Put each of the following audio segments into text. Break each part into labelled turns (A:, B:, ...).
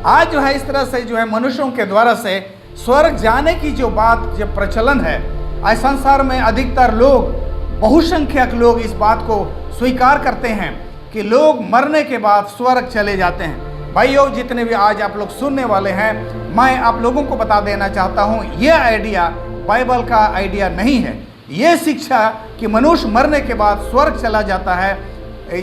A: आज जो है इस तरह से जो है मनुष्यों के द्वारा से स्वर्ग जाने की जो बात जो प्रचलन है, आज संसार में अधिकतर लोग, बहुसंख्यक लोग इस बात को स्वीकार करते हैं कि लोग मरने के बाद स्वर्ग चले जाते हैं। भाइयों, जितने भी आज आप लोग सुनने वाले हैं, मैं आप लोगों को बता देना चाहता हूँ, ये आइडिया बाइबल का आइडिया नहीं है। ये शिक्षा कि मनुष्य मरने के बाद स्वर्ग चला जाता है,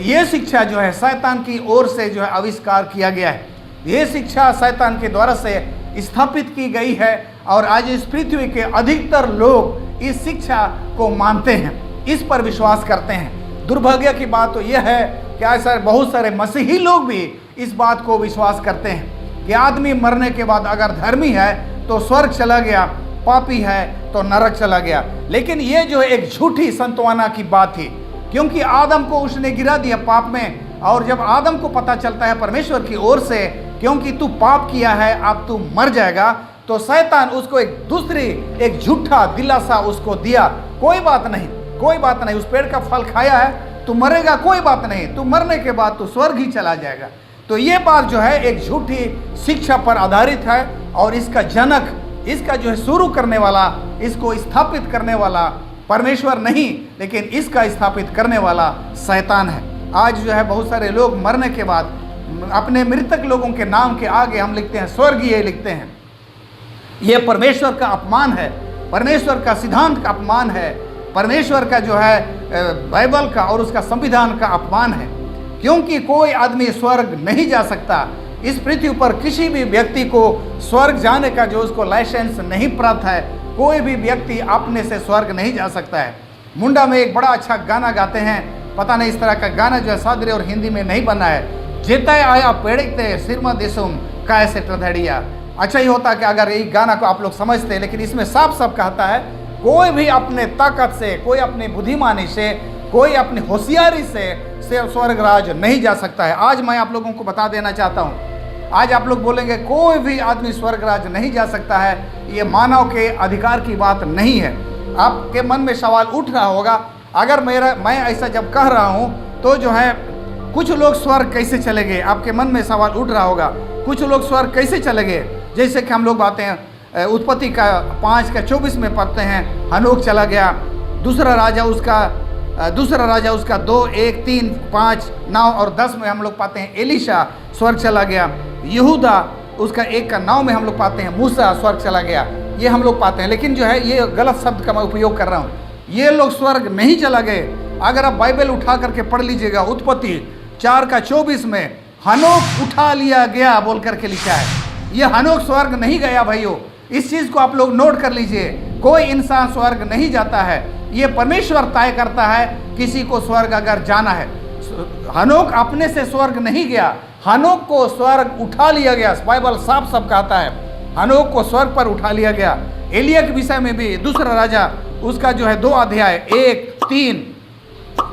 A: ये शिक्षा जो है शैतान की ओर से जो है आविष्कार किया गया है। ये शिक्षा शैतान के द्वारा से स्थापित की गई है और आज इस पृथ्वी के अधिकतर लोग इस शिक्षा को मानते हैं, इस पर विश्वास करते हैं। दुर्भाग्य की बात तो यह है कि आज बहुत सारे मसीही लोग भी इस बात को विश्वास करते हैं कि आदमी मरने के बाद अगर धर्मी है तो स्वर्ग चला गया, पापी है तो नरक चला गया। लेकिन ये जो एक झूठी संतवाना की बात थी, क्योंकि आदम को उसने गिरा दिया पाप में, और जब आदम को पता चलता है परमेश्वर की ओर से क्योंकि तू पाप किया है अब तू मर जाएगा, तो शैतान उसको एक झूठा दिलासा उसको दिया, कोई बात नहीं, कोई बात नहीं, उस पेड़ का फल खाया है तू मरेगा, कोई बात नहीं, तू मरने के बाद तू स्वर्ग ही चला जाएगा। तो ये बात जो है एक झूठी शिक्षा पर आधारित है और इसका जनक, इसका जो है शुरू करने वाला, इसको स्थापित करने वाला परमेश्वर नहीं, लेकिन इसका स्थापित करने वाला शैतान है। आज जो है बहुत सारे लोग मरने के बाद अपने मृतक लोगों के नाम के आगे हम लिखते हैं स्वर्गीय लिखते हैं। यह परमेश्वर का अपमान है, परमेश्वर का सिद्धांत का अपमान है, परमेश्वर का जो है बाइबल का और उसका संविधान का अपमान है। क्योंकि कोई आदमी स्वर्ग नहीं जा सकता। इस पृथ्वी पर किसी भी व्यक्ति को स्वर्ग जाने का जो उसको लाइसेंस नहीं प्राप्त है, कोई भी व्यक्ति अपने से स्वर्ग नहीं जा सकता है। मुंडा में एक बड़ा अच्छा गाना गाते हैं, पता नहीं इस तरह का गाना जो है सादरी और हिंदी में नहीं बना है, जेता आया पेड़ते सिरमा देसुम कैसे टधड़िया। अच्छा ही होता कि अगर ये गाना को आप लोग समझते, लेकिन इसमें साफ साफ कहता है कोई भी अपने ताकत से, कोई अपनी बुद्धिमानी से, कोई अपनी होशियारी से स्वर्ग राज नहीं जा सकता है। आज मैं आप लोगों को बता देना चाहता हूँ, आज आप लोग बोलेंगे कोई भी आदमी स्वर्ग राज नहीं जा सकता है, ये मानव के अधिकार की बात नहीं है। आपके मन में सवाल उठ रहा होगा, अगर मैं ऐसा जब कह रहा हूँ तो जो है कुछ लोग स्वर्ग कैसे चले गए, आपके मन में सवाल उठ रहा होगा, कुछ लोग स्वर्ग कैसे चले गए। जैसे कि हम लोग बातें हैं उत्पत्ति का 5:24 में पढ़ते हैं, हनोक चला गया, दूसरा राजा उसका 2, 1, 3, 5, 9 और 10 में हम लोग पाते हैं एलीशा स्वर्ग चला गया। यहूदा उसका 1 का 9 में हम लोग पाते हैं मूसा स्वर्ग चला गया, ये हम लोग पाते हैं। लेकिन जो है ये गलत शब्द का मैं उपयोग कर रहा हूँ, ये लोग स्वर्ग नहीं चला गए। अगर आप बाइबल उठा करके पढ़ लीजिएगा, उत्पत्ति 4:24 में हनोक उठा लिया गया बोल करके लिखा है। ये हनोक स्वर्ग नहीं गया भाइयों, इस चीज़ को आप लोग नोट कर लीजिए। कोई इंसान स्वर्ग नहीं जाता है, ये परमेश्वर तय करता है किसी को स्वर्ग अगर जाना है। हनोक अपने से स्वर्ग नहीं गया, हनोक को स्वर्ग उठा लिया गया। बाइबल साफ साफ कहता है हनोक को स्वर्ग पर उठा लिया गया। एलिया के विषय में भी दूसरा राजा उसका जो है 2 अध्याय 1, 3,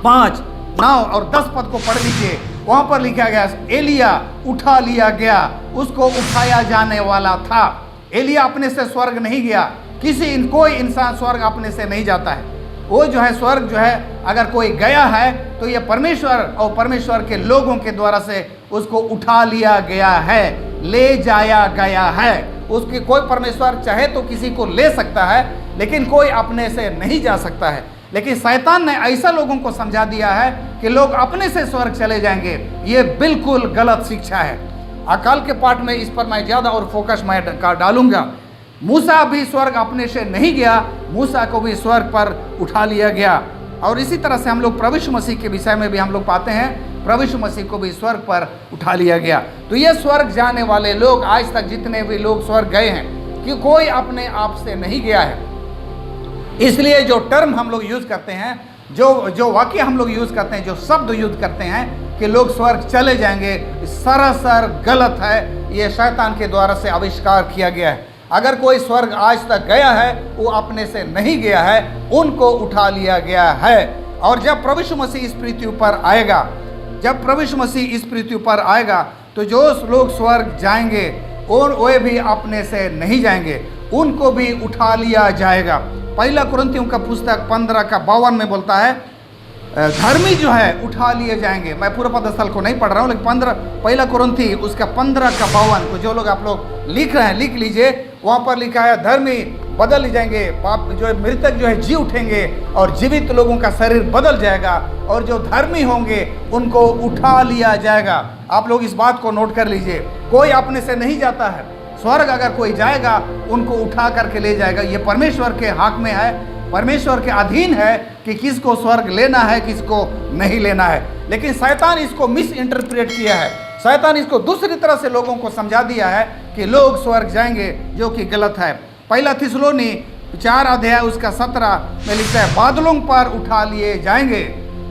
A: 5, 9 और 10 पद को पढ़ लीजिए, वहाँ पर लिखा गया एलिया उठा लिया गया, उसको उठाया जाने वाला था। एलिया अपने से स्वर्ग नहीं गया, कोई इंसान स्वर्ग अपने से नहीं जाता है। वो जो है स्वर्ग जो है अगर कोई गया है तो ये परमेश्वर और परमेश्वर के लोगों के द्वारा से उसको उठा लिया गया है, ले जाया गया है। उसकी कोई परमेश्वर चाहे तो किसी को ले सकता है, लेकिन कोई अपने से नहीं जा सकता है। लेकिन शैतान ने ऐसा लोगों को समझा दिया है कि लोग अपने से स्वर्ग चले जाएंगे। ये बिल्कुल गलत शिक्षा है। अकाल के पाठ में इस पर मैं ज़्यादा और फोकस मैं डालूंगा। मूसा भी स्वर्ग अपने से नहीं गया, मूसा को भी स्वर्ग पर उठा लिया गया। और इसी तरह से हम लोग प्रभु यीशु मसीह के विषय में भी हम लोग पाते हैं, प्रभु यीशु मसीह को भी स्वर्ग पर उठा लिया गया। तो ये स्वर्ग जाने वाले लोग, आज तक जितने भी लोग स्वर्ग गए हैं, कि कोई अपने आप से नहीं गया है। इसलिए जो टर्म हम लोग यूज़ करते हैं, जो वाक्य हम लोग यूज़ करते हैं, जो शब्द यूज़ करते हैं कि लोग स्वर्ग चले जाएंगे, सरासर गलत है। ये शैतान के द्वारा से आविष्कार किया गया है। अगर कोई स्वर्ग आज तक गया है, वो अपने से नहीं गया है, उनको उठा लिया गया है। और जब प्रभु यीशु मसीह इस पृथ्वी पर आएगा, जब प्रभु यीशु मसीह इस पृथ्वी पर आएगा, तो जो लोग स्वर्ग जाएंगे और वे भी अपने से नहीं जाएंगे, उनको भी उठा लिया जाएगा। 1 कुरिन्थियों का पुस्तक 15:52 में बोलता है, धर्मी जो है उठा लिए जाएंगे। मैं पूरा पदस्थल को नहीं पढ़ रहा हूँ, लेकिन 1 कुरिन्थी उसका 15 को जो लोग आप लोग लिख रहे हैं लिख लीजिए। वहाँ पर लिखा है धर्मी बदल ही जाएंगे, पाप जो है मृतक जो है जी उठेंगे और जीवित लोगों का शरीर बदल जाएगा और जो धर्मी होंगे उनको उठा लिया जाएगा। आप लोग इस बात को नोट कर लीजिए, कोई अपने से नहीं जाता है। स्वर्ग अगर कोई जाएगा उनको उठा करके ले जाएगा। ये परमेश्वर के हाथ में है, परमेश्वर के अधीन है कि किसको स्वर्ग लेना है किसको नहीं लेना है। लेकिन शैतान इसको मिस इंटरप्रेट किया है, शैतान इसको दूसरी तरह से लोगों को समझा दिया है कि लोग स्वर्ग जाएंगे, जो कि गलत है। 1 थिस्सलुनी 4 उसका 17 में लिखता है बादलों पर उठा लिए जाएंगे।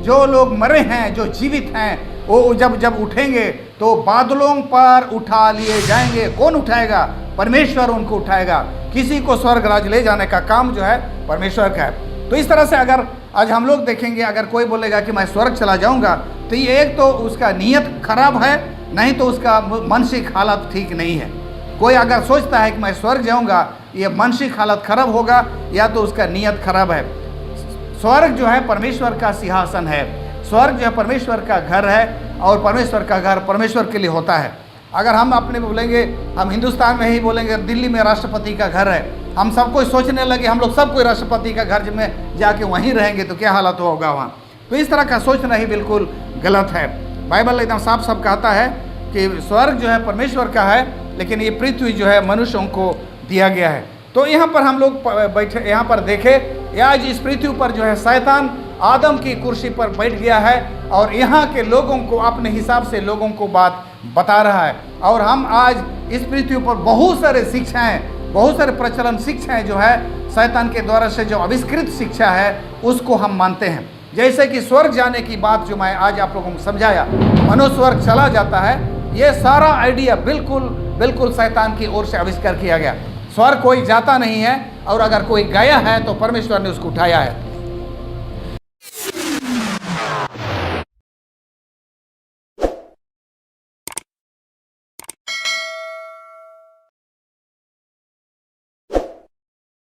A: जो लोग मरे हैं, जो जीवित हैं, वो जब उठेंगे तो बादलों पर उठा लिए जाएंगे। कौन उठाएगा? परमेश्वर उनको उठाएगा। किसी को स्वर्ग राज ले जाने का काम जो है परमेश्वर का है। तो इस तरह से अगर आज हम लोग देखेंगे, अगर कोई बोलेगा कि मैं स्वर्ग चला जाऊंगा, तो ये एक तो उसका नीयत खराब है, नहीं तो उसका मानसिक हालत ठीक नहीं है। कोई अगर सोचता है कि मैं स्वर्ग जाऊंगा, ये मानसिक हालत खराब होगा या तो उसका नीयत खराब है। स्वर्ग जो है परमेश्वर का सिंहासन है, स्वर्ग जो है परमेश्वर का घर है और परमेश्वर का घर परमेश्वर के लिए होता है। अगर हम अपने बोलेंगे, हम हिंदुस्तान में ही बोलेंगे दिल्ली में राष्ट्रपति का घर है, हम सब कोई सोचने लगे हम लोग सब कोई राष्ट्रपति का घर में जाके वहीं रहेंगे तो क्या हालत होगा वहाँ। तो इस तरह का सोचना ही बिल्कुल गलत है। बाइबल एकदम साफ साफ कहता है कि स्वर्ग जो है परमेश्वर का है, लेकिन ये पृथ्वी जो है मनुष्यों को दिया गया है। तो यहाँ पर हम लोग बैठे, यहाँ पर देखें आज इस पृथ्वी पर जो है शैतान आदम की कुर्सी पर बैठ गया है और यहाँ के लोगों को अपने हिसाब से लोगों को बात बता रहा है। और हम आज इस पृथ्वी पर बहुत सारे शिक्षाएं, बहुत सारे प्रचलन शिक्षाएं जो है शैतान के द्वारा से जो आविष्कृत शिक्षा है उसको हम मानते हैं। जैसे कि स्वर्ग जाने की बात जो मैं आज आप लोगों को समझाया, मनुष्य स्वर्ग चला जाता है, ये सारा आइडिया बिल्कुल शैतान की ओर से आविष्कार किया गया। स्वर्ग कोई जाता नहीं है और अगर कोई गया है तो परमेश्वर ने उसको उठाया है।